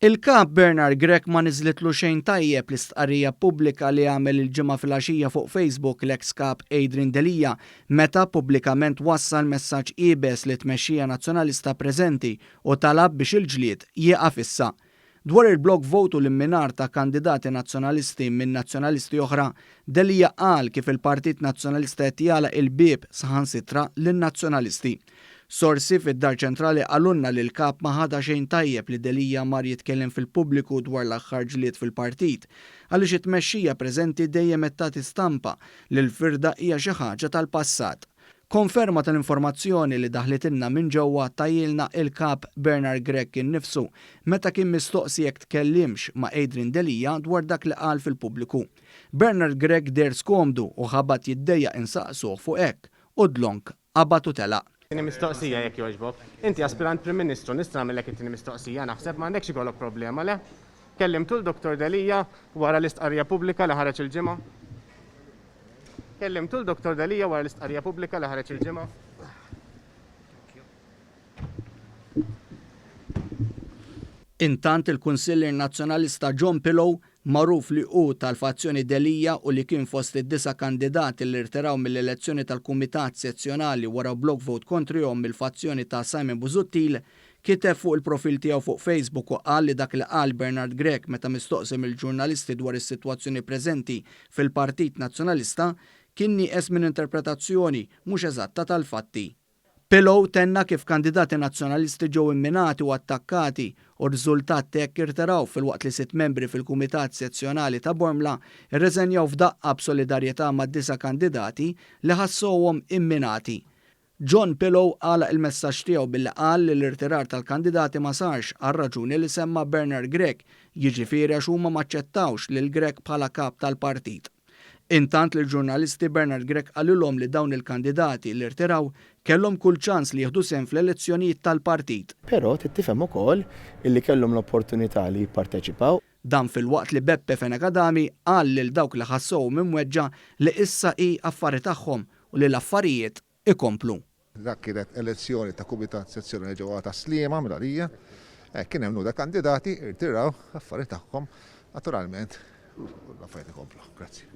Il-kap Bernard Grek ma niżlitlu xejn tajjeb l-istqarrija pubblika li għamel il-ġimgħa fil-għaxija fuq Facebook l-ex kap Adrian Delija meta pubblikament wassal messaġġ qiebes li tmexxija nazzjonalista preżenti u talab biex il-ġlied jieqaf issa. Dwar il-block vote u l-imminar ta' kandidati nazzjonalisti minn nazzjonalisti oħra, Delija qal kif il-Partit Nazzjonalista qed jagħlaq il-bieb saħansitra lin-nazzjonalisti. Sorsi fid-Dar Ċentrali għalunna li l-kap ma ħada xejn tajjeb li Delija mar jitkellem fil-pubbliku dwar l-aħħar ġlied fil-partit, għaliex it-tmexxija preżenti dejjem qed tagħti stampa li l-firda hija xi ħaġa tal-passat. Konferma tal-informazzjoni li daħlitilna minn ġewwa tajjilna il-kap Bernard Grek innifsu meta kien mistoqsi jekk tkellimx ma' Adrian Delija dwar dak li qal fil-pubbliku. Bernard Grek der skomdu u ħabat jiddejja insaqsuh fuq hekk u dlonk qabad u telaq. Tini mistoqsija jekk jogħġbok. Inti aspirant Prim Ministru nista' nagħmellek it-tieni mistoqsija naħseb m'għandekx ikollok problema le? Kellimtu l-Dr. Delija wara l-istqarrija pubblika li ħareġ il-ġimgħa? Kellimtu l-Dr. Delija wara l-istqarrija pubblika li ħareġ il-ġimgħa? Intant il-Kunsiller Nazzjonalista John Pillow, magħruf li hu tal-fazzjoni Delija u li kien fost id-9 kandidati li rtiraw mill-elezzjoni tal-Kumitat Sezzjonali wara block vote kontrihom mill-fazzjoni ta' Simon Busuttil, kiteb fuq il-profil tiegħu fuq Facebook u qal li dak li qal Bernard Grek meta mistoqsi mill-ġurnalisti dwar is-sitwazzjoni preżenti fil-Partit Nazzjonalista kien nieqes minn interpretazzjoni mhux eżatta tal-fatti. Pillow tenna kif kandidati nazzjonalisti ġew imminati u attakkati u r-riżultat tek irtiraw fil-waqt li 6 membri fil-Kumitat Sezzjonali ta' Bormla irreżenjaw f'daqqa b'solidarjetà mad-9 kandidati li ħassuhom imminati. John Pillow għalaq il-messaġġ tiegħu billi qal li l-irtirar tal-kandidati ma sarx għal raġuni li semma Bernard Grek, jiġifieri għax huma maċċettawx lil Grek bħala kap tal-partit. Intant li l-ġurnalisti Bernard Grek qalilhom li dawn il-kandidati li rtiraw kellhom kull ċans li jieħdu sehem fl-elezzjonijiet tal-partit. Però tittifhem ukoll illi kellhom l-opportunità li jipparteċipaw. Dan fil-waqt li Beppe Fenegadami qal lil dawk li ħassew mimweġġa li issa hi affari tagħhom u li l-affarijiet ikomplu. Dak kienet elezzjoni ta' Kumitat Sezzjonali ġewwa ta' Sliema mill-għalija, kien hemm nuda kandidati irtiraw affarijiet tagħhom naturalment l-affarijiet ikomplu. Grazzi.